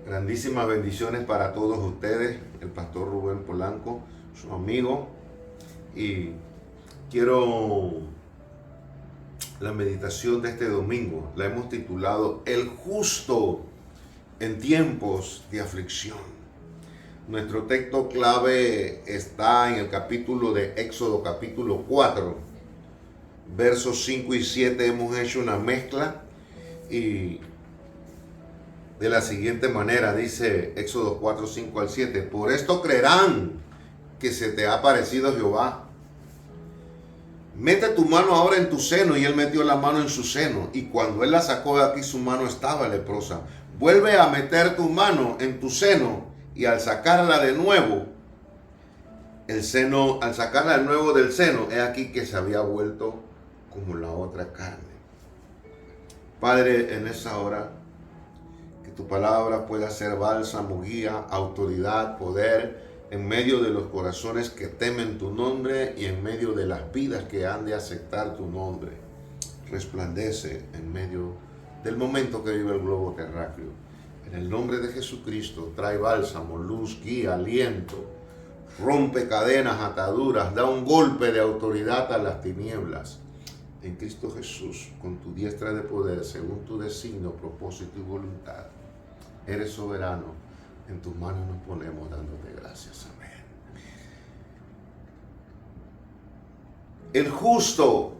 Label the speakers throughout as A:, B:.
A: Grandísimas bendiciones para todos ustedes, el pastor Rubén Polanco, su amigo. Y quiero la meditación de este domingo, la hemos titulado El justo en tiempos de aflicción. Nuestro texto clave está en el capítulo de Éxodo, capítulo 4, versos 5 y 7. Hemos hecho una mezcla y de la siguiente manera dice Éxodo 4, 5 al 7. Por esto creerán que se te ha aparecido Jehová. Mete tu mano ahora en tu seno. Y él metió la mano en su seno, y cuando él la sacó de aquí, su mano estaba leprosa. Vuelve a meter tu mano en tu seno, y al sacarla de nuevo, al sacarla de nuevo del seno, he aquí que se había vuelto como la otra carne. Padre, en esa hora, que tu palabra pueda ser bálsamo, guía, autoridad, poder, en medio de los corazones que temen tu nombre y en medio de las vidas que han de aceptar tu nombre. Resplandece en medio del momento que vive el globo terráqueo. En el nombre de Jesucristo, trae bálsamo, luz, guía, aliento, rompe cadenas, ataduras, da un golpe de autoridad a las tinieblas. En Cristo Jesús, con tu diestra de poder, según tu designio, propósito y voluntad, eres soberano. En tus manos nos ponemos dándote gracias. Amén. El justo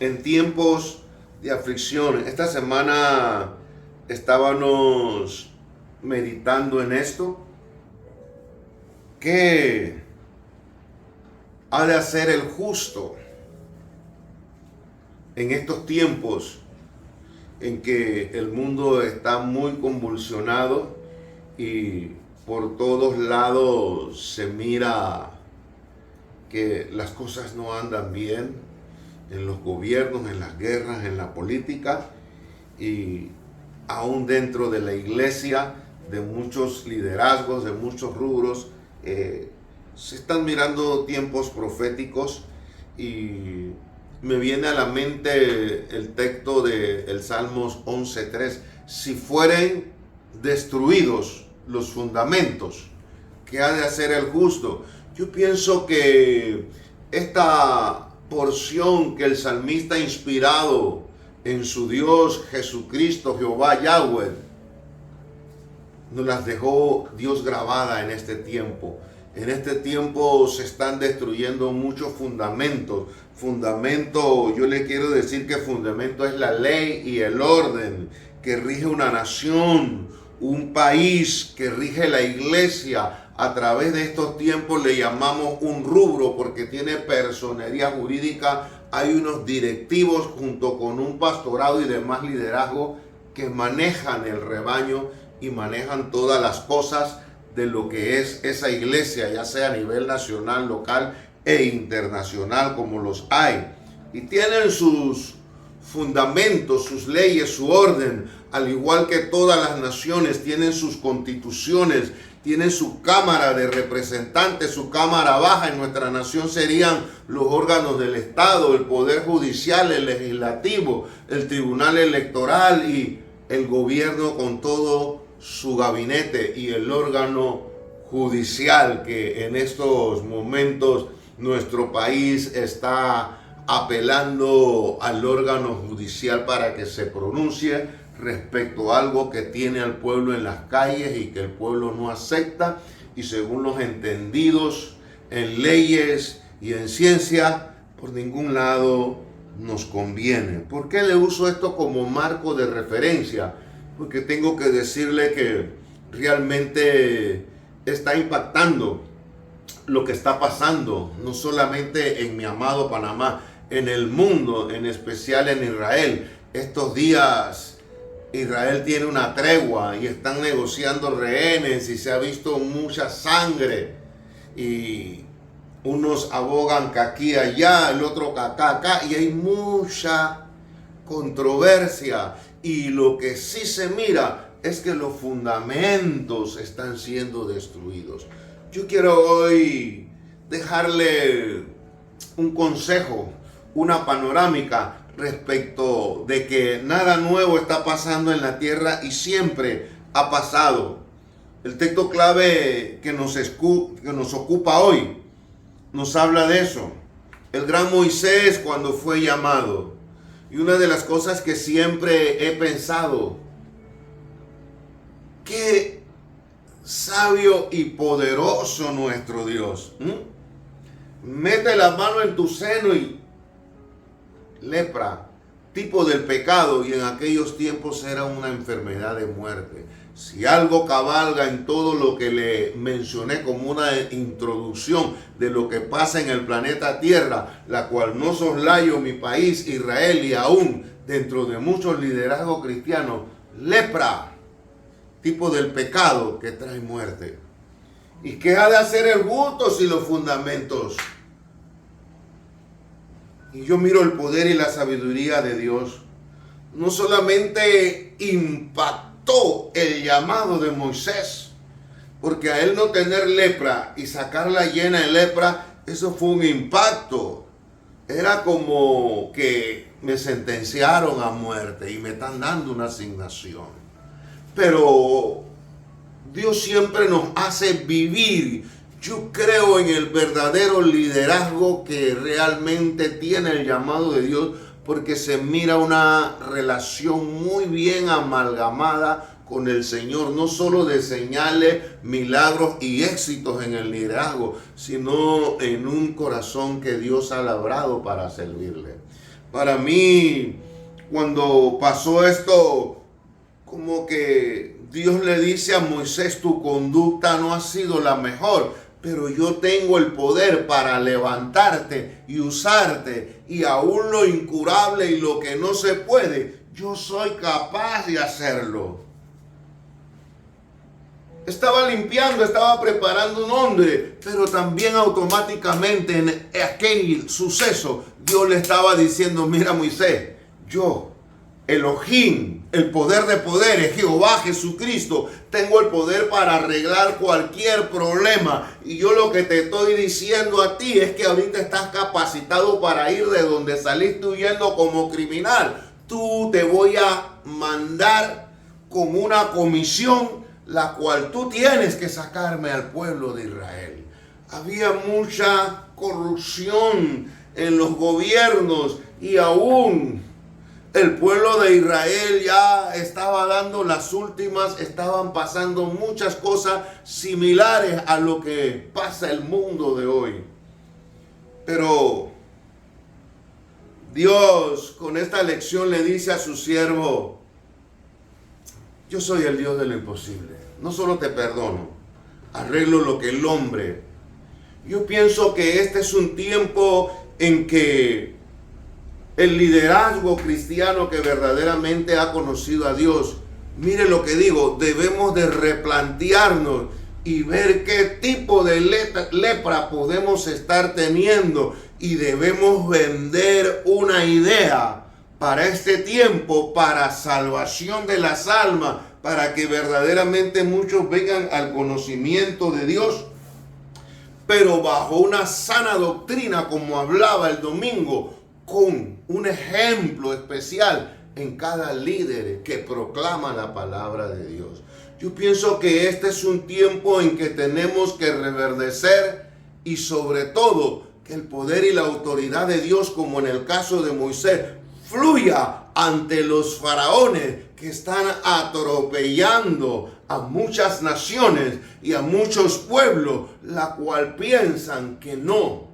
A: en tiempos de aflicción. Esta semana estábamos meditando en esto. ¿Qué ha de hacer el justo en estos tiempos en que el mundo está muy convulsionado y por todos lados se mira que las cosas no andan bien en los gobiernos, en las guerras, en la política y aún dentro de la iglesia, de muchos liderazgos, de muchos rubros? Se están mirando tiempos proféticos y me viene a la mente el texto del Salmos 11:3. Si fueren destruidos los fundamentos, ¿qué ha de hacer el justo? Yo pienso que esta porción que el salmista, inspirado en su Dios Jesucristo, Jehová Yahweh, nos las dejó Dios grabada en este tiempo. En este tiempo se están destruyendo muchos fundamentos. Fundamento, yo le quiero decir que fundamento es la ley y el orden que rige una nación, un país, que rige la iglesia. A través de estos tiempos le llamamos un rubro porque tiene personería jurídica. Hay unos directivos junto con un pastorado y demás liderazgo que manejan el rebaño y manejan todas las cosas de lo que es esa iglesia, ya sea a nivel nacional, local e internacional, como los hay. Y tienen sus fundamentos, sus leyes, su orden, al igual que todas las naciones tienen sus constituciones, tienen su cámara de representantes, su cámara baja. En nuestra nación serían los órganos del Estado, el Poder Judicial, el Legislativo, el Tribunal Electoral y el gobierno con todo su gabinete y el órgano judicial, que en estos momentos nuestro país está apelando al órgano judicial para que se pronuncie respecto a algo que tiene al pueblo en las calles y que el pueblo no acepta, y según los entendidos en leyes y en ciencia, por ningún lado nos conviene. ¿Por qué le uso esto como marco de referencia? Porque tengo que decirle que realmente está impactando lo que está pasando, no solamente en mi amado Panamá, en el mundo, en especial en Israel. Estos días Israel tiene una tregua y están negociando rehenes y se ha visto mucha sangre y unos abogan que aquí allá, el otro que acá y hay mucha controversia. Y lo que sí se mira es que los fundamentos están siendo destruidos. Yo quiero hoy dejarle un consejo, una panorámica respecto de que nada nuevo está pasando en la tierra y siempre ha pasado. El texto clave que nos ocupa hoy nos habla de eso. El gran Moisés cuando fue llamado. Y una de las cosas que siempre he pensado, qué sabio y poderoso nuestro Dios. Mete la mano en tu seno y lepra, tipo del pecado, y en aquellos tiempos era una enfermedad de muerte. Si algo cabalga en todo lo que le mencioné como una introducción de lo que pasa en el planeta Tierra, la cual no soslayo mi país, Israel, y aún dentro de muchos liderazgos cristianos, lepra, tipo del pecado que trae muerte. ¿Y qué ha de hacer el justo si los fundamentos? Y yo miro el poder y la sabiduría de Dios. No solamente impactó el llamado de Moisés, porque a él no tener lepra y sacarla llena de lepra, eso fue un impacto. Era como que me sentenciaron a muerte y me están dando una asignación. Pero Dios siempre nos hace vivir. Yo creo en el verdadero liderazgo que realmente tiene el llamado de Dios, porque se mira una relación muy bien amalgamada con el Señor, no solo de señales, milagros y éxitos en el liderazgo, sino en un corazón que Dios ha labrado para servirle. Para mí, cuando pasó esto, como que Dios le dice a Moisés, tu conducta no ha sido la mejor, pero yo tengo el poder para levantarte y usarte, y aún lo incurable y lo que no se puede, yo soy capaz de hacerlo. Estaba limpiando, estaba preparando un hombre, pero también automáticamente en aquel suceso Dios le estaba diciendo, mira Moisés, yo, Elohim, el poder de poderes, Jehová Jesucristo, tengo el poder para arreglar cualquier problema. Y yo lo que te estoy diciendo a ti es que ahorita estás capacitado para ir de donde saliste huyendo como criminal. Tú te voy a mandar con una comisión, la cual tú tienes que sacarme al pueblo de Israel. Había mucha corrupción en los gobiernos y aún el pueblo de Israel ya estaba dando las últimas, estaban pasando muchas cosas similares a lo que pasa el mundo de hoy. Pero Dios con esta lección le dice a su siervo, yo soy el Dios de lo imposible. No solo te perdono, arreglo lo que el hombre. Yo pienso que este es un tiempo en que el liderazgo cristiano que verdaderamente ha conocido a Dios, mire lo que digo, debemos de replantearnos y ver qué tipo de lepra podemos estar teniendo, y debemos vender una idea para este tiempo, para salvación de las almas, para que verdaderamente muchos vengan al conocimiento de Dios, pero bajo una sana doctrina, como hablaba el domingo, con un ejemplo especial en cada líder que proclama la palabra de Dios. Yo pienso que este es un tiempo en que tenemos que reverdecer, y sobre todo que el poder y la autoridad de Dios, como en el caso de Moisés, fluya ante los faraones que están atropellando a muchas naciones y a muchos pueblos, la cual piensan que no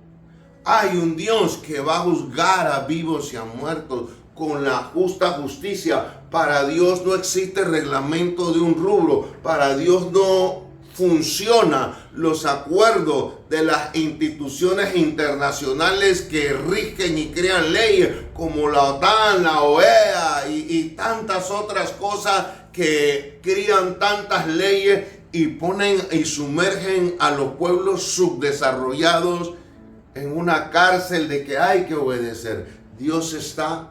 A: hay un Dios que va a juzgar a vivos y a muertos con la justa justicia. Para Dios no existe reglamento de un rubro. Para Dios no funciona los acuerdos de las instituciones internacionales que rigen y crean leyes como la OTAN, la OEA y tantas otras cosas que crean tantas leyes y ponen y sumergen a los pueblos subdesarrollados en una cárcel de que hay que obedecer. Dios está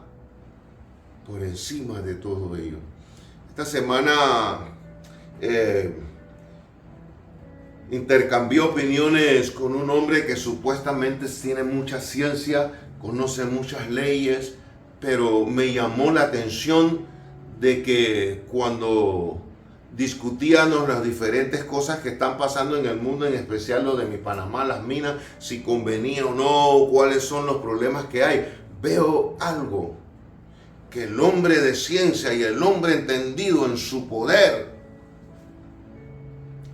A: por encima de todo ello. Esta semana intercambié opiniones con un hombre que supuestamente tiene mucha ciencia, conoce muchas leyes, pero me llamó la atención de que cuando discutíamos las diferentes cosas que están pasando en el mundo, en especial lo de mi Panamá, las minas, si convenía o no, cuáles son los problemas que hay. Veo algo, que el hombre de ciencia y el hombre entendido en su poder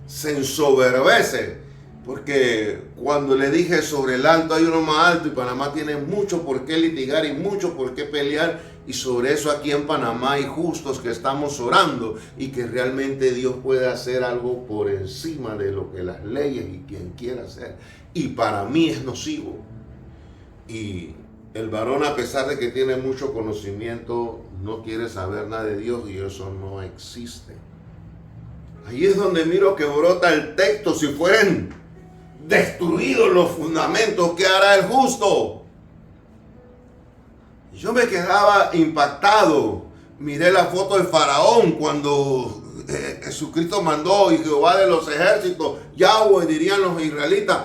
A: se ensoberbece, porque cuando le dije sobre el alto hay uno más alto y Panamá tiene mucho por qué litigar y mucho por qué pelear, y sobre eso aquí en Panamá hay justos que estamos orando y que realmente Dios puede hacer algo por encima de lo que las leyes y quien quiera hacer, y para mí es nocivo. Y el varón, a pesar de que tiene mucho conocimiento, no quiere saber nada de Dios, y eso no existe. Ahí es donde miro que brota el texto: si fueren destruidos los fundamentos, ¿qué hará el justo? Yo me quedaba impactado. Miré la foto de Faraón cuando Jesucristo mandó, y Jehová de los ejércitos, Yahweh dirían los israelitas.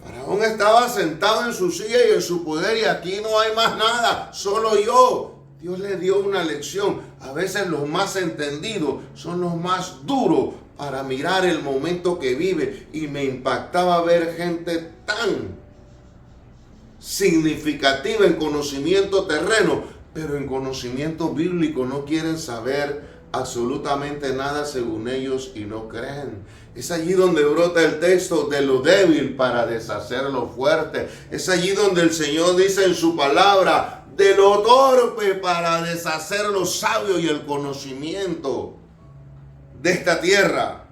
A: Faraón estaba sentado en su silla y en su poder, y aquí no hay más nada, solo yo. Dios le dio una lección. A veces los más entendidos son los más duros para mirar el momento que vive, y me impactaba ver gente tan significativa en conocimiento terreno, pero en conocimiento bíblico no quieren saber absolutamente nada según ellos y no creen. Es allí donde brota el texto: de lo débil para deshacer lo fuerte. Es allí donde el Señor dice en su palabra: de lo torpe para deshacer lo sabio y el conocimiento de esta tierra.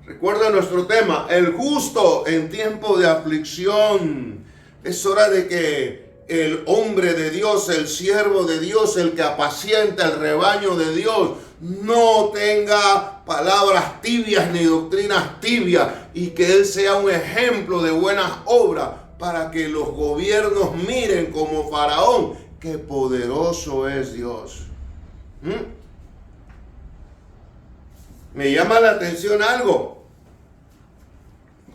A: Recuerda nuestro tema: el justo en tiempo de aflicción. Es hora de que el hombre de Dios, el siervo de Dios, el que apacienta el rebaño de Dios, no tenga palabras tibias ni doctrinas tibias, y que él sea un ejemplo de buenas obras para que los gobiernos miren como Faraón qué poderoso es Dios. Me llama la atención algo.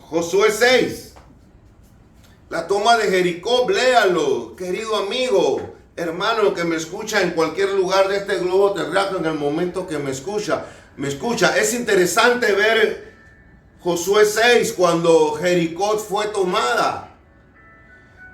A: Josué 6. La toma de Jericó, léalo, querido amigo, hermano que me escucha en cualquier lugar de este globo terráqueo en el momento que me escucha. Es interesante ver Josué 6 cuando Jericó fue tomada.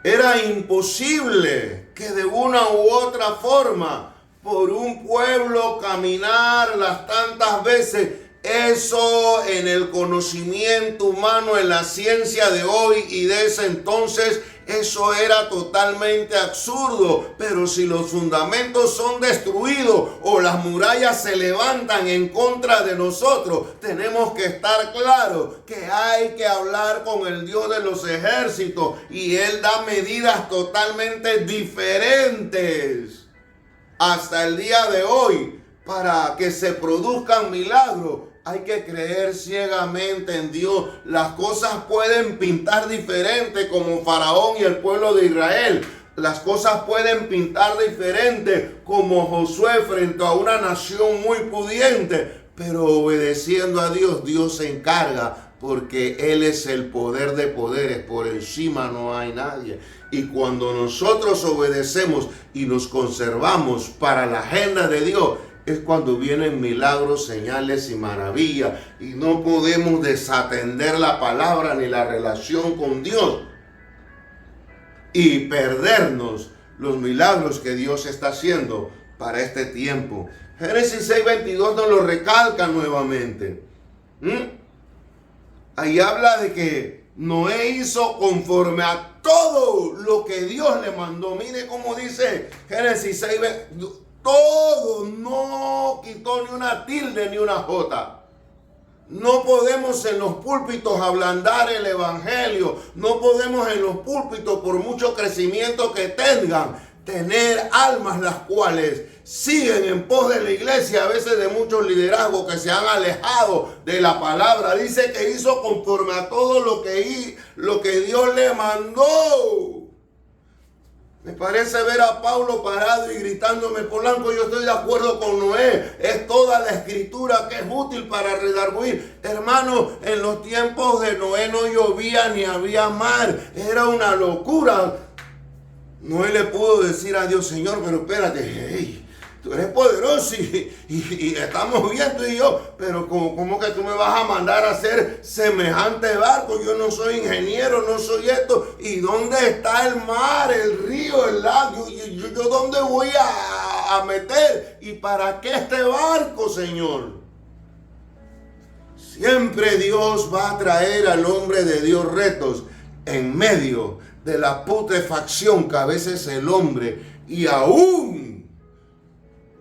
A: Era imposible que de una u otra forma, por un pueblo caminar las tantas veces. Eso en el conocimiento humano, en la ciencia de hoy y de ese entonces, eso era totalmente absurdo. Pero si los fundamentos son destruidos o las murallas se levantan en contra de nosotros, tenemos que estar claros que hay que hablar con el Dios de los ejércitos, y Él da medidas totalmente diferentes hasta el día de hoy para que se produzcan milagros. Hay que creer ciegamente en Dios. Las cosas pueden pintar diferente como Faraón y el pueblo de Israel. Las cosas pueden pintar diferente como Josué frente a una nación muy pudiente. Pero obedeciendo a Dios, Dios se encarga, porque Él es el poder de poderes. Por encima no hay nadie. Y cuando nosotros obedecemos y nos conservamos para la agenda de Dios, es cuando vienen milagros, señales y maravillas. Y no podemos desatender la palabra ni la relación con Dios y perdernos los milagros que Dios está haciendo para este tiempo. Génesis 6:22 nos lo recalca nuevamente. Ahí habla de que Noé hizo conforme a todo lo que Dios le mandó. Mire cómo dice Génesis 6:22. Todo, no quitó ni una tilde ni una jota. No podemos en los púlpitos ablandar el evangelio. No podemos en los púlpitos, por mucho crecimiento que tengan, tener almas las cuales siguen en pos de la iglesia, a veces de muchos liderazgos que se han alejado de la palabra. Dice que hizo conforme a todo lo que Dios le mandó. Me parece ver a Pablo parado y gritándome: Polanco, yo estoy de acuerdo con Noé. Es toda la escritura que es útil para redarguir. Hermano, en los tiempos de Noé no llovía ni había mar. Era una locura. Noé le pudo decir a Dios: Señor, pero espérate, tú eres poderoso y estamos bien tú y yo, pero ¿cómo que tú me vas a mandar a hacer semejante barco? Yo no soy ingeniero, no soy esto. ¿Y dónde está el mar, el río, el lago? ¿Yo dónde voy a meter? ¿Y para qué este barco, Señor? Siempre Dios va a traer al hombre de Dios retos en medio de la putrefacción que a veces el hombre y aún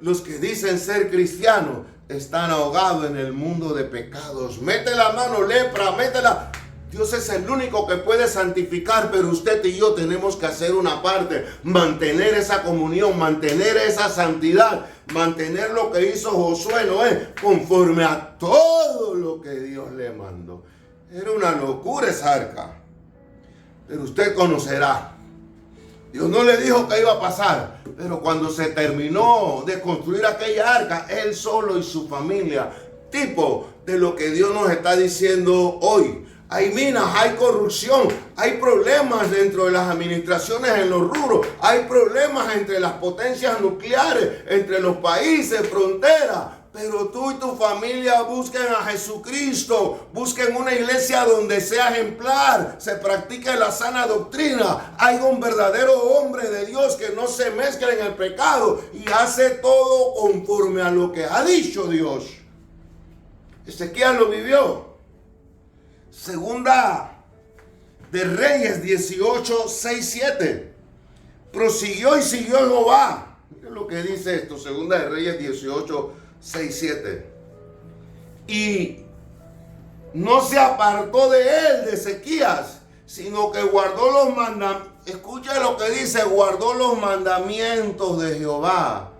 A: los que dicen ser cristianos están ahogados en el mundo de pecados. Mete la mano, lepra, métela. Dios es el único que puede santificar, pero usted y yo tenemos que hacer una parte, mantener esa comunión, mantener esa santidad, mantener lo que hizo Josué, Noé, conforme a todo lo que Dios le mandó. Era una locura esa arca, pero usted conocerá. Dios no le dijo que iba a pasar, pero cuando se terminó de construir aquella arca, él solo y su familia, tipo de lo que Dios nos está diciendo hoy. Hay minas, hay corrupción, hay problemas dentro de las administraciones en los rubros, hay problemas entre las potencias nucleares, entre los países, fronteras. Pero tú y tu familia busquen a Jesucristo, busquen una iglesia donde sea ejemplar, se practique la sana doctrina, hay un verdadero hombre de Dios que no se mezcla en el pecado y hace todo conforme a lo que ha dicho Dios. Ezequiel lo vivió. Segunda de Reyes 18, 6, 7. Prosiguió y siguió Jehová. Miren lo que dice esto. Segunda de Reyes 18, 6, 7. Y no se apartó de él, de Ezequías, sino que guardó los mandamientos. Escucha lo que dice, guardó los mandamientos de Jehová.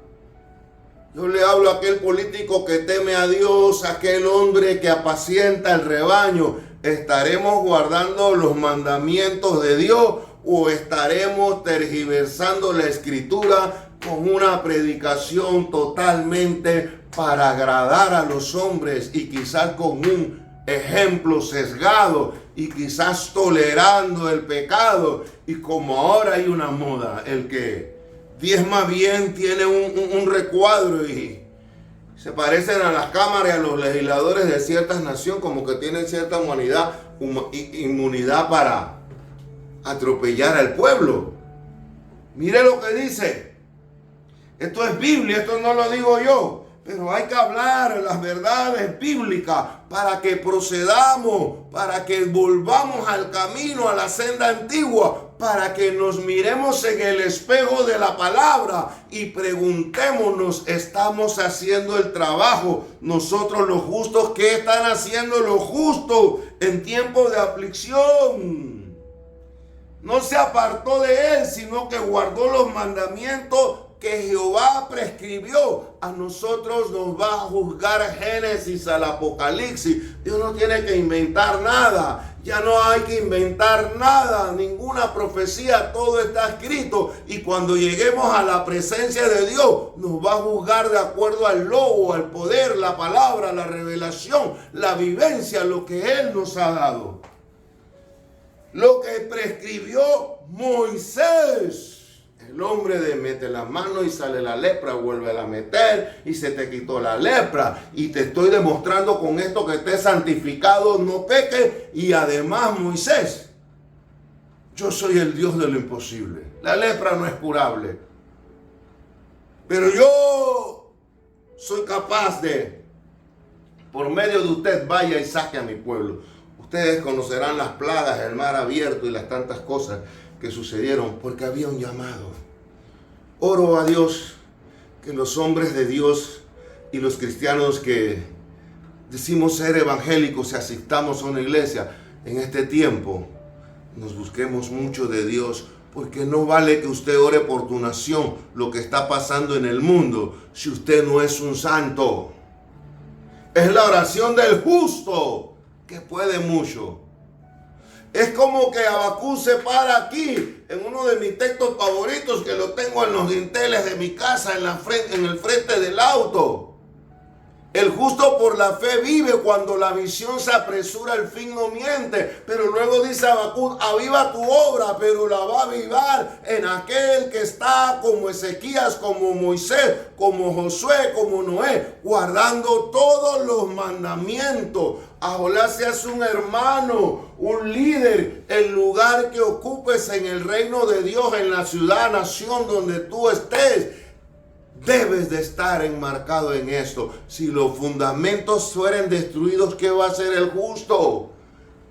A: Yo le hablo a aquel político que teme a Dios, a aquel hombre que apacienta el rebaño. ¿Estaremos guardando los mandamientos de Dios o estaremos tergiversando la escritura con una predicación totalmente para agradar a los hombres y quizás con un ejemplo sesgado y quizás tolerando el pecado? Y como ahora hay una moda, el que diezma bien tiene un recuadro y se parecen a las cámaras y a los legisladores de ciertas naciones, como que tienen cierta inmunidad para atropellar al pueblo. Mire lo que dice. Esto es Biblia, esto no lo digo yo. Pero hay que hablar las verdades bíblicas para que procedamos, para que volvamos al camino, a la senda antigua, para que nos miremos en el espejo de la palabra y preguntémonos, ¿estamos haciendo el trabajo nosotros los justos? ¿Qué están haciendo los justos en tiempo de aflicción? No se apartó de él, sino que guardó los mandamientos que Jehová prescribió. A nosotros nos va a juzgar Génesis al Apocalipsis. Dios no tiene que inventar nada. Ya no hay que inventar nada, ninguna profecía, todo está escrito. Y cuando lleguemos a la presencia de Dios, nos va a juzgar de acuerdo al logo, al poder, la palabra, la revelación, la vivencia, lo que Él nos ha dado. Lo que prescribió Moisés. El hombre de mete la mano y sale la lepra, vuelve a meter y se te quitó la lepra. Y te estoy demostrando con esto que estés santificado, no peques. Y además, Moisés, yo soy el Dios de lo imposible. La lepra no es curable. Pero yo soy capaz de, por medio de usted, vaya y saque a mi pueblo. Ustedes conocerán las plagas, el mar abierto y las tantas cosas que sucedieron porque había un llamado. Oro a Dios que los hombres de Dios y los cristianos que decimos ser evangélicos y asistamos a una iglesia en este tiempo, nos busquemos mucho de Dios, porque no vale que usted ore por tu nación, lo que está pasando en el mundo, si usted no es un santo. Es la oración del justo que puede mucho. Es como que Habacuc se para aquí, en uno de mis textos favoritos, que lo tengo en los dinteles de mi casa, en el frente del auto. El justo por la fe vive, cuando la visión se apresura, el fin no miente. Pero luego dice Habacuc: aviva tu obra, pero la va a avivar en aquel que está como Ezequías, como Moisés, como Josué, como Noé, guardando todos los mandamientos. Ojalá seas un hermano, un líder, el lugar que ocupes en el reino de Dios, en la ciudad, nación donde tú estés. Debes de estar enmarcado en esto. Si los fundamentos fueren destruidos, ¿qué va a hacer el justo?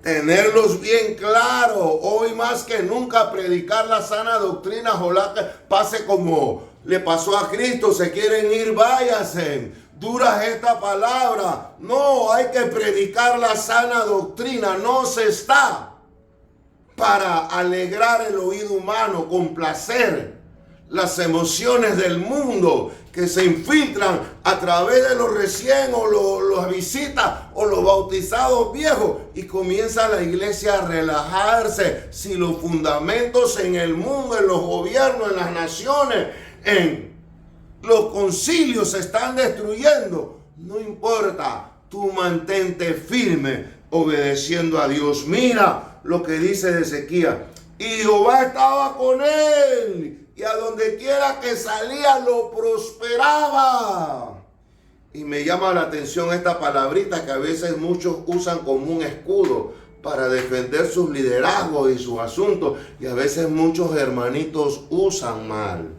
A: Tenerlos bien claros. Hoy más que nunca predicar la sana doctrina. Ojalá que pase como le pasó a Cristo. Se quieren ir, váyanse. Dura esta palabra. No, hay que predicar la sana doctrina. No se está para alegrar el oído humano, complacer las emociones del mundo que se infiltran a través de los recién o los visitas o los bautizados viejos, y comienza la iglesia a relajarse. Si los fundamentos en el mundo, en los gobiernos, en las naciones, en los concilios se están destruyendo, no importa, tú mantente firme obedeciendo a Dios. Mira lo que dice de Ezequías: y Jehová estaba con él, y a donde quiera que salía lo prosperaba. Y me llama la atención esta palabrita que a veces muchos usan como un escudo para defender sus liderazgos y sus asuntos, y a veces muchos hermanitos usan mal.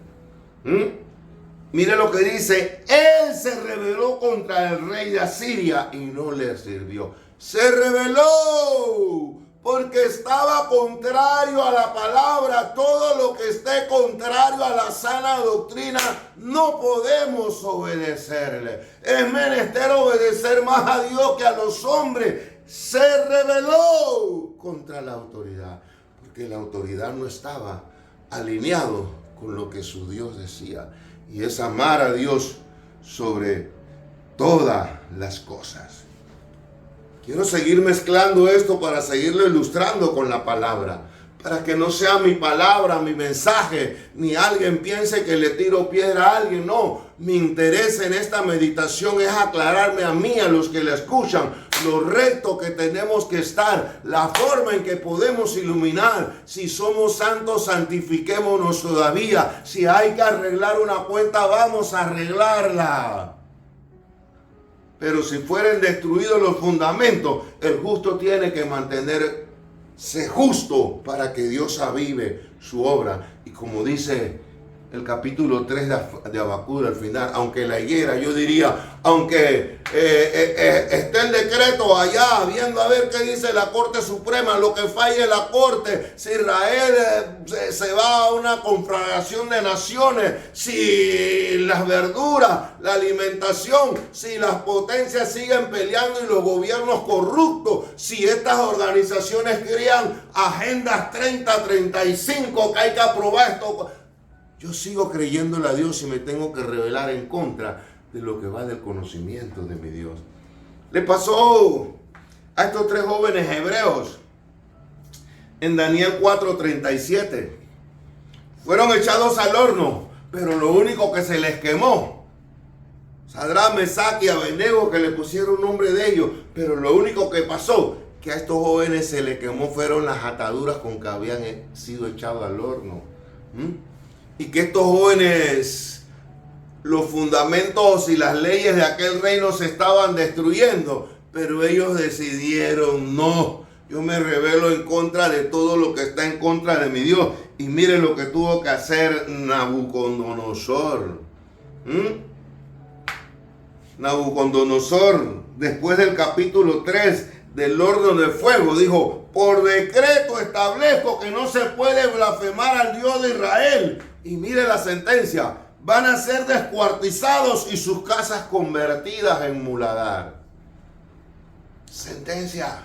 A: Mire lo que dice: él se rebeló contra el rey de Asiria y no le sirvió. Se rebeló porque estaba contrario a la palabra. Todo lo que esté contrario a la sana doctrina no podemos obedecerle. Es menester obedecer más a Dios que a los hombres. Se rebeló contra la autoridad porque la autoridad no estaba alineado con lo que su Dios decía, y es amar a Dios sobre todas las cosas. Quiero seguir mezclando esto para seguirlo ilustrando con la palabra, para que no sea mi palabra, mi mensaje, ni alguien piense que le tiro piedra a alguien. No, mi interés en esta meditación es aclararme a mí, a los que la escuchan, lo recto que tenemos que estar, la forma en que podemos iluminar. Si somos santos, santifiquémonos todavía. Si hay que arreglar una cuenta, vamos a arreglarla. Pero si fueren destruidos los fundamentos, el justo tiene que mantenerse justo para que Dios avive su obra. Y como dice el capítulo 3 de Habacuc al final, aunque la higuera, yo diría, aunque esté el decreto allá, viendo a ver qué dice la Corte Suprema, lo que falle la Corte, si Israel se va a una conflagración de naciones, si las verduras, la alimentación, si las potencias siguen peleando y los gobiernos corruptos, si estas organizaciones crean agendas 30-35 que hay que aprobar esto, yo sigo creyéndole a Dios y me tengo que rebelar en contra de lo que va del conocimiento de mi Dios. Le pasó a estos tres jóvenes hebreos en Daniel 4:37. Fueron echados al horno, pero lo único que se les quemó, Sadrach, Mesach y Abednego, que le pusieron nombre de ellos, pero lo único que pasó, que a estos jóvenes se les quemó fueron las ataduras con que habían sido echados al horno. Y que estos jóvenes, los fundamentos y las leyes de aquel reino se estaban destruyendo, pero ellos decidieron: no, yo me rebelo en contra de todo lo que está en contra de mi Dios. Y mire lo que tuvo que hacer Nabucodonosor. Nabucodonosor, después del capítulo 3 del horno de fuego, dijo: por decreto establezco que no se puede blasfemar al Dios de Israel. Y mire la sentencia: van a ser descuartizados y sus casas convertidas en muladar. Sentencia.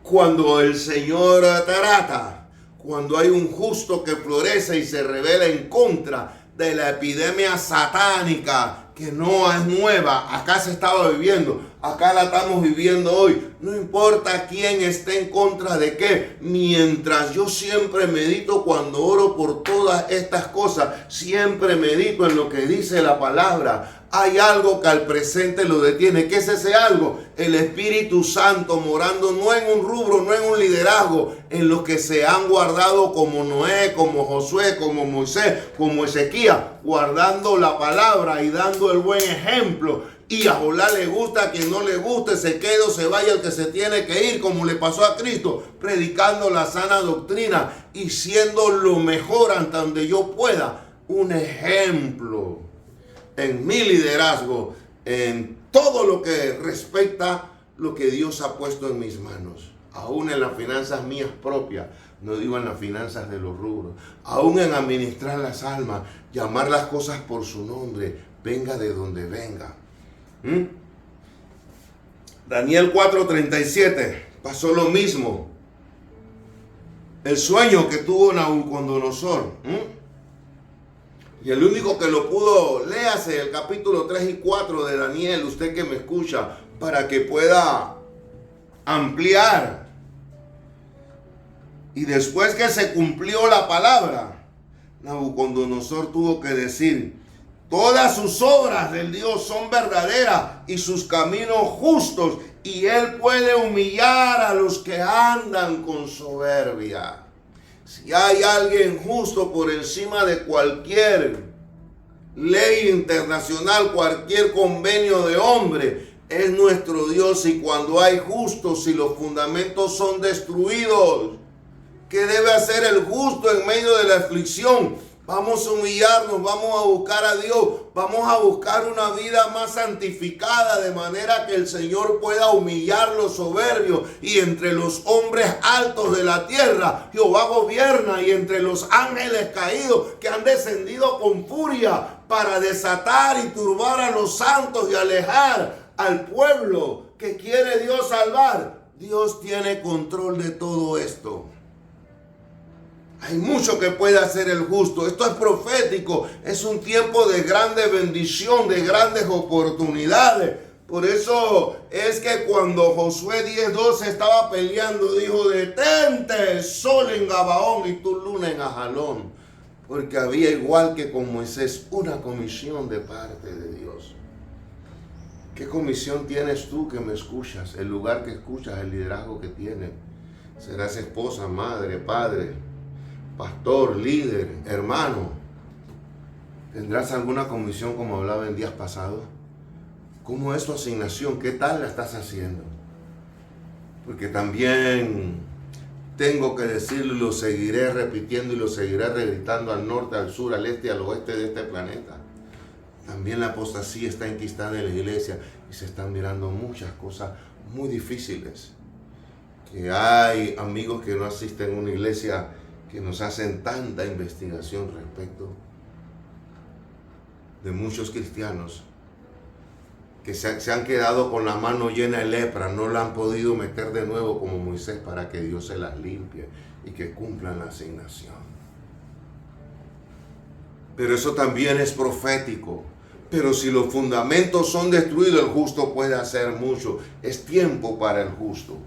A: Cuando el Señor trata, cuando hay un justo que florece y se rebela en contra de la epidemia satánica, que no es nueva, acá se estaba viviendo. Acá la estamos viviendo hoy. No importa quién esté en contra de qué. Mientras yo siempre medito cuando oro por todas estas cosas. Siempre medito en lo que dice la palabra. Hay algo que al presente lo detiene. ¿Qué es ese algo? El Espíritu Santo morando no en un rubro, no en un liderazgo. En los que se han guardado como Noé, como Josué, como Moisés, como Ezequías. Guardando la palabra y dando el buen ejemplo. Y a Jolá le gusta, a quien no le guste, se quede o se vaya el que se tiene que ir, como le pasó a Cristo, predicando la sana doctrina y siendo lo mejor ante donde yo pueda, un ejemplo en mi liderazgo, en todo lo que respecta lo que Dios ha puesto en mis manos, aún en las finanzas mías propias, no digo en las finanzas de los rubros, aún en administrar las almas, llamar las cosas por su nombre, venga de donde venga. Daniel 4:37 pasó lo mismo. El sueño que tuvo Nabucodonosor. Y el único que lo pudo, léase el capítulo 3 y 4 de Daniel, usted que me escucha, para que pueda ampliar. Y después que se cumplió la palabra, Nabucodonosor tuvo que decir: todas sus obras del Dios son verdaderas y sus caminos justos, y Él puede humillar a los que andan con soberbia. Si hay alguien justo por encima de cualquier ley internacional, cualquier convenio de hombre, es nuestro Dios. Y cuando hay justos y los fundamentos son destruidos, ¿qué debe hacer el justo en medio de la aflicción? Vamos a humillarnos, vamos a buscar a Dios, vamos a buscar una vida más santificada, de manera que el Señor pueda humillar los soberbios. Y entre los hombres altos de la tierra, Jehová gobierna, y entre los ángeles caídos que han descendido con furia para desatar y turbar a los santos y alejar al pueblo que quiere Dios salvar. Dios tiene control de todo esto. Hay mucho que puede hacer el justo. Esto es profético. Es un tiempo de grande bendición, de grandes oportunidades. Por eso es que cuando Josué 10:12 estaba peleando, dijo: detente, sol en Gabaón y tu luna en Ajalón. Porque había, igual que con Moisés, una comisión de parte de Dios. ¿Qué comisión tienes tú que me escuchas? El lugar que escuchas, el liderazgo que tienes. Serás esposa, madre, padre, pastor, líder, hermano. ¿Tendrás alguna comisión como hablaba en días pasados? ¿Cómo es tu asignación? ¿Qué tal la estás haciendo? Porque también tengo que decirlo y lo seguiré repitiendo y lo seguiré regritando al norte, al sur, al este y al oeste de este planeta. También la apostasía está enquistada en la iglesia y se están mirando muchas cosas muy difíciles. Que hay amigos que no asisten a una iglesia que nos hacen tanta investigación respecto de muchos cristianos que se han quedado con la mano llena de lepra, no la han podido meter de nuevo como Moisés para que Dios se las limpie y que cumplan la asignación. Pero eso también es profético. Pero si los fundamentos son destruidos, el justo puede hacer mucho. Es tiempo para el justo.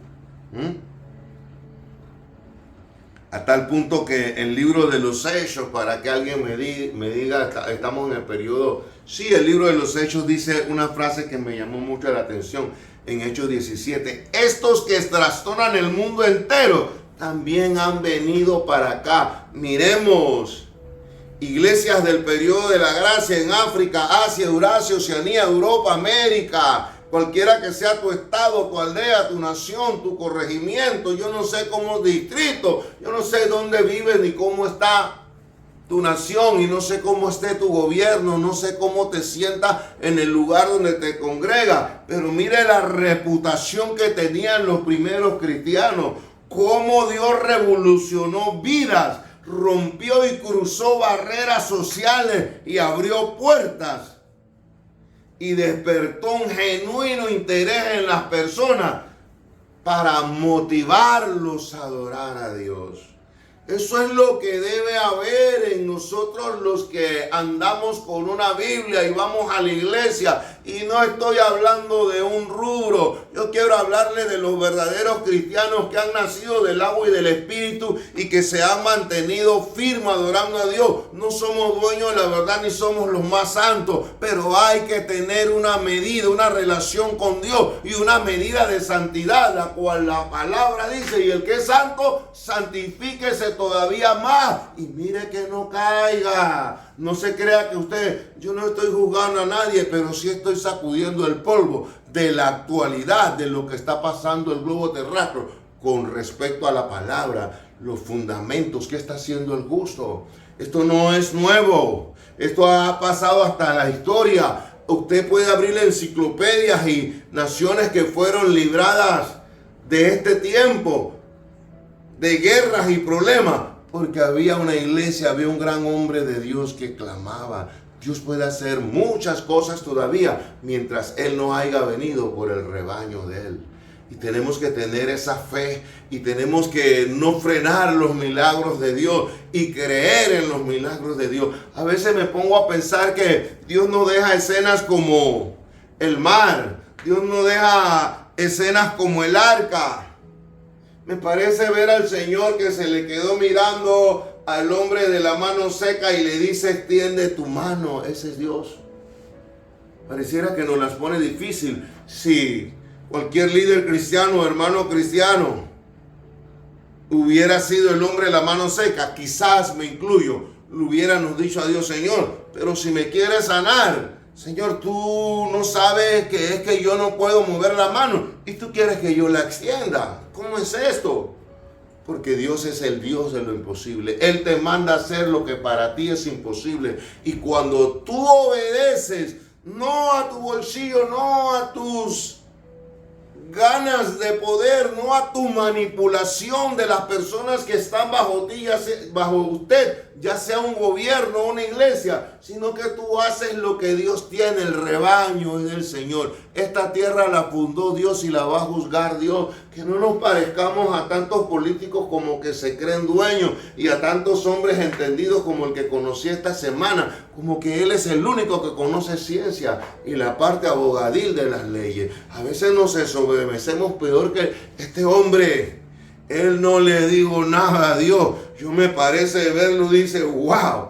A: A tal punto que el libro de los Hechos, para que alguien me diga, estamos en el periodo. Sí, el libro de los Hechos dice una frase que me llamó mucho la atención. En Hechos 17, estos que trastornan el mundo entero también han venido para acá. Miremos iglesias del periodo de la gracia en África, Asia, Eurasia, Oceanía, Europa, América. Cualquiera que sea tu estado, tu aldea, tu nación, tu corregimiento, yo no sé cómo distrito, yo no sé dónde vives ni cómo está tu nación y no sé cómo esté tu gobierno, no sé cómo te sientas en el lugar donde te congregas, pero mire la reputación que tenían los primeros cristianos, cómo Dios revolucionó vidas, rompió y cruzó barreras sociales y abrió puertas. Y despertó un genuino interés en las personas para motivarlos a adorar a Dios. Eso es lo que debe haber en nosotros los que andamos con una Biblia y vamos a la iglesia. Y no estoy hablando de un rubro. Yo quiero hablarle de los verdaderos cristianos que han nacido del agua y del Espíritu y que se han mantenido firmes adorando a Dios. No somos dueños de la verdad ni somos los más santos, pero hay que tener una medida, una relación con Dios y una medida de santidad, la cual la palabra dice: y el que es santo, santifíquese todavía más. Y mire que no caiga. No se crea que yo no estoy juzgando a nadie, pero sí estoy sacudiendo el polvo de la actualidad, de lo que está pasando el globo terráqueo con respecto a la palabra, los fundamentos que está haciendo el justo. Esto no es nuevo. Esto ha pasado hasta la historia. Usted puede abrir enciclopedias y naciones que fueron libradas de este tiempo, de guerras y problemas, porque había una iglesia, había un gran hombre de Dios que clamaba. Dios puede hacer muchas cosas todavía mientras Él no haya venido por el rebaño de Él. Y tenemos que tener esa fe y tenemos que no frenar los milagros de Dios y creer en los milagros de Dios. A veces me pongo a pensar que Dios no deja escenas como el mar. Dios no deja escenas como el arca. Me parece ver al Señor que se le quedó mirando al hombre de la mano seca y le dice: extiende tu mano. Ese es Dios. Pareciera que nos las pone difícil. Si cualquier líder cristiano, hermano cristiano, hubiera sido el hombre de la mano seca, quizás me incluyo, le hubiéramos dicho a Dios: Señor, pero si me quieres sanar, Señor, tú no sabes que es que yo no puedo mover la mano y tú quieres que yo la extienda. ¿Cómo es esto? Porque Dios es el Dios de lo imposible. Él te manda a hacer lo que para ti es imposible. Y cuando tú obedeces, no a tu bolsillo, no a tus ganas de poder, no a tu manipulación de las personas que están bajo ti, bajo usted, ya sea un gobierno o una iglesia, sino que tú haces lo que Dios tiene. El rebaño es del Señor. Esta tierra la fundó Dios y la va a juzgar Dios. Que no nos parezcamos a tantos políticos como que se creen dueños y a tantos hombres entendidos como el que conocí esta semana, como que él es el único que conoce ciencia y la parte abogadil de las leyes. A veces nos desobedecemos peor que este hombre. Él no le digo nada a Dios. Yo me parece verlo, dice: wow,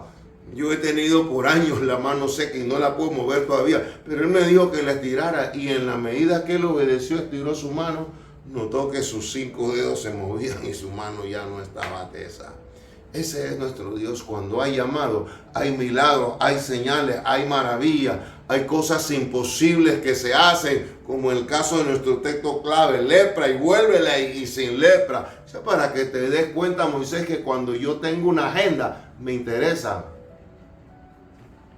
A: yo he tenido por años la mano seca y no la puedo mover todavía. Pero él me dijo que la estirara y en la medida que él obedeció, estiró su mano, notó que sus 5 dedos se movían y su mano ya no estaba tesa. Ese es nuestro Dios. Cuando hay llamado, hay milagros, hay señales, hay maravillas, hay cosas imposibles que se hacen, como el caso de nuestro texto clave: lepra y vuélvela y sin lepra. O sea, para que te des cuenta, Moisés, que cuando yo tengo una agenda, me interesa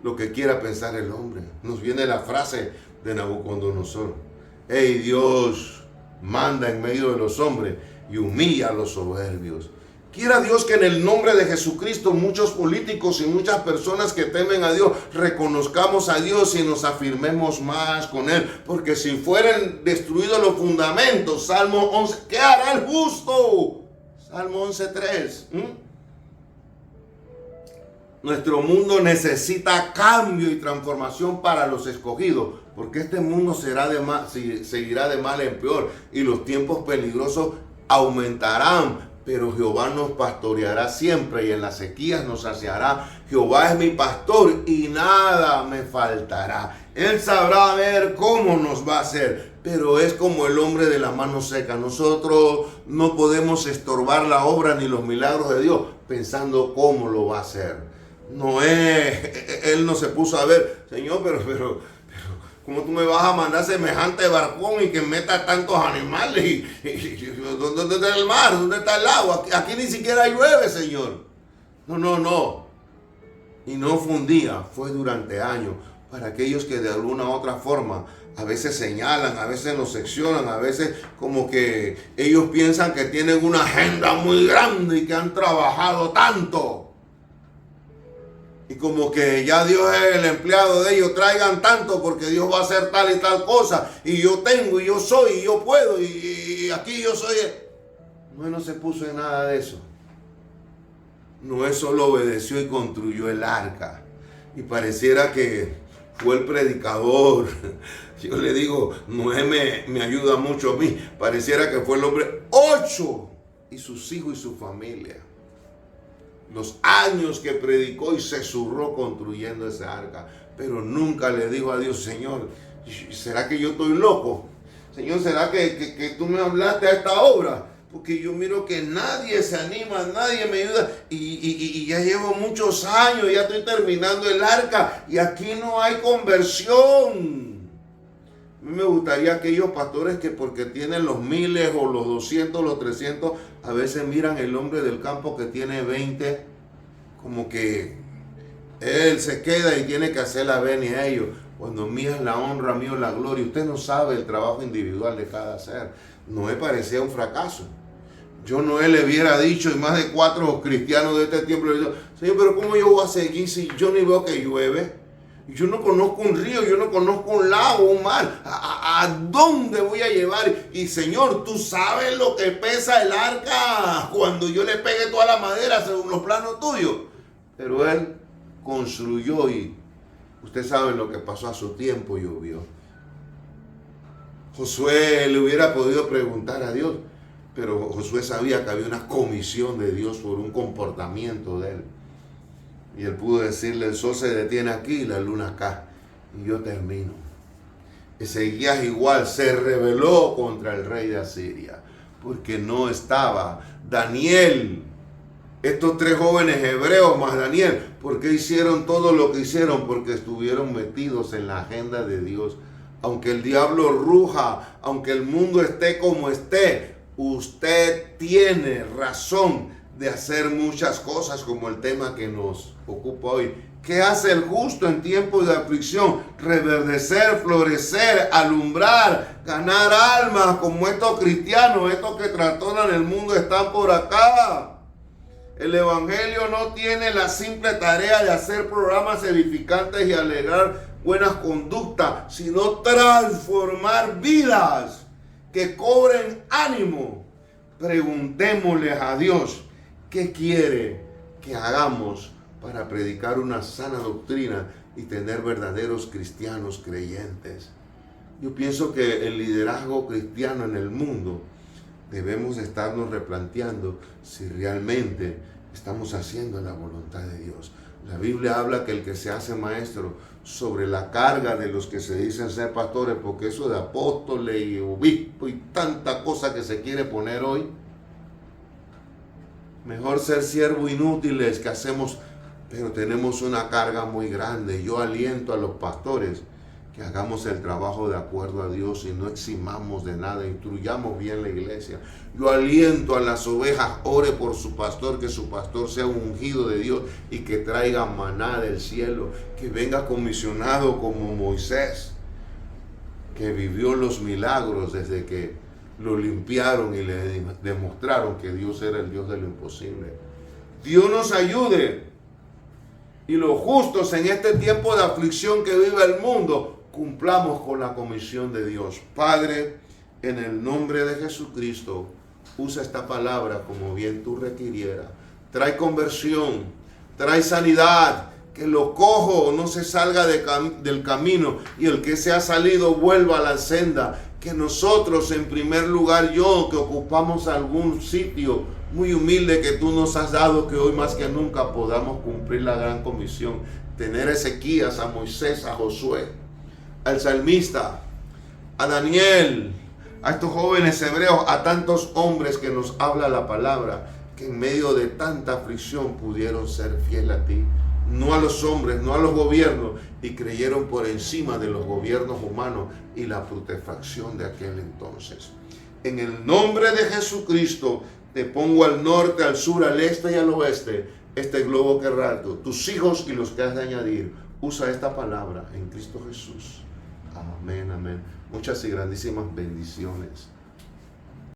A: lo que quiera pensar el hombre. Nos viene la frase de Nabucodonosor: hey, Dios manda en medio de los hombres y humilla a los soberbios. Quiera Dios que en el nombre de Jesucristo muchos políticos y muchas personas que temen a Dios reconozcamos a Dios y nos afirmemos más con Él. Porque si fueran destruidos los fundamentos, Salmo 11, ¿qué hará el justo? Salmo 11:3. Nuestro mundo necesita cambio y transformación para los escogidos, porque este mundo seguirá de mal en peor y los tiempos peligrosos aumentarán. Pero Jehová nos pastoreará siempre y en las sequías nos saciará. Jehová es mi pastor y nada me faltará. Él sabrá ver cómo nos va a hacer, pero es como el hombre de la mano seca. Nosotros no podemos estorbar la obra ni los milagros de Dios pensando cómo lo va a hacer. Él no se puso a ver: Señor, pero ¿cómo tú me vas a mandar semejante barcón y que meta tantos animales? ¿Dónde está el mar? ¿Dónde está el agua? Aquí ni siquiera llueve, Señor. No. Y no fue un día, fue durante años. Para aquellos que de alguna u otra forma a veces señalan, a veces nos seccionan, a veces como que ellos piensan que tienen una agenda muy grande y que han trabajado tanto. Y como que ya Dios es el empleado de ellos, traigan tanto porque Dios va a hacer tal y tal cosa. Y yo tengo, y yo soy, y yo puedo, y aquí yo soy. No se puso en nada de eso. Noé solo obedeció y construyó el arca. Y pareciera que fue el predicador. Yo le digo, Noé me ayuda mucho a mí. Pareciera que fue el hombre 8 y sus hijos y su familia. Los años que predicó y se zurró construyendo esa arca. Pero nunca le dijo a Dios, Señor, ¿será que yo estoy loco? Señor, ¿será que tú me hablaste a esta obra? Porque yo miro que nadie se anima, nadie me ayuda. Y ya llevo muchos años, ya estoy terminando el arca. Y aquí no hay conversión. A mí me gustaría aquellos pastores que porque tienen los 1000 o los 200, los 300, a veces miran el hombre del campo que tiene 20, como que él se queda y tiene que hacer la venia a ellos. Cuando mía es la honra, mío es la gloria. Usted no sabe el trabajo individual de cada ser. Noé parecía un fracaso. Yo Noé le hubiera dicho, y más de 4 cristianos de este tiempo le digo, Señor, pero ¿cómo yo voy a seguir si yo ni veo que llueve? Yo no conozco un río, yo no conozco un lago, un mar. ¿A dónde voy a llevar? Y Señor, tú sabes lo que pesa el arca cuando yo le pegue toda la madera según los planos tuyos. Pero él construyó y usted sabe lo que pasó a su tiempo, llovió. Josué le hubiera podido preguntar a Dios, pero Josué sabía que había una comisión de Dios por un comportamiento de él. Y él pudo decirle, el sol se detiene aquí y la luna acá. Y yo termino. Ezequías igual se rebeló contra el rey de Asiria, porque no estaba Daniel. Estos 3 jóvenes hebreos más Daniel, ¿por qué hicieron todo lo que hicieron? Porque estuvieron metidos en la agenda de Dios. Aunque el diablo ruja, aunque el mundo esté como esté, usted tiene razón de hacer muchas cosas, como el tema que nos ocupa hoy. ¿Qué hace el justo en tiempos de aflicción? Reverdecer, florecer, alumbrar, ganar almas, como estos cristianos, estos que trastornan el mundo están por acá. El evangelio no tiene la simple tarea de hacer programas edificantes y alegrar buenas conductas, sino transformar vidas que cobren ánimo. Preguntémosle a Dios, ¿qué quiere que hagamos para predicar una sana doctrina y tener verdaderos cristianos creyentes? Yo pienso que el liderazgo cristiano en el mundo debemos estarnos replanteando si realmente estamos haciendo la voluntad de Dios. La Biblia habla que el que se hace maestro sobre la carga de los que se dicen ser pastores, porque eso de apóstoles y obispo y tanta cosa que se quiere poner hoy, mejor ser siervo inútiles que hacemos, pero tenemos una carga muy grande. Yo aliento a los pastores que hagamos el trabajo de acuerdo a Dios y no eximamos de nada, instruyamos bien la iglesia. Yo aliento a las ovejas, ore por su pastor, que su pastor sea un ungido de Dios y que traiga maná del cielo, que venga comisionado como Moisés, que vivió los milagros desde que lo limpiaron y le demostraron que Dios era el Dios de lo imposible. Dios nos ayude y los justos en este tiempo de aflicción que vive el mundo, cumplamos con la comisión de Dios. Padre, en el nombre de Jesucristo, usa esta palabra como bien tú requirieras. Trae conversión, trae sanidad, que lo cojo no se salga del camino y el que se ha salido vuelva a la senda. Que nosotros, en primer lugar, yo que ocupamos algún sitio muy humilde que tú nos has dado, que hoy más que nunca podamos cumplir la gran comisión. Tener a Ezequías, a Moisés, a Josué, al salmista, a Daniel, a estos jóvenes hebreos, a tantos hombres que nos habla la palabra, que en medio de tanta aflicción pudieron ser fieles a ti. No a los hombres, no a los gobiernos, y creyeron por encima de los gobiernos humanos y la putrefacción de aquel entonces. En el nombre de Jesucristo, te pongo al norte, al sur, al este y al oeste, este globo que rato, tus hijos y los que has de añadir. Usa esta palabra en Cristo Jesús. Amén, amén. Muchas y grandísimas bendiciones.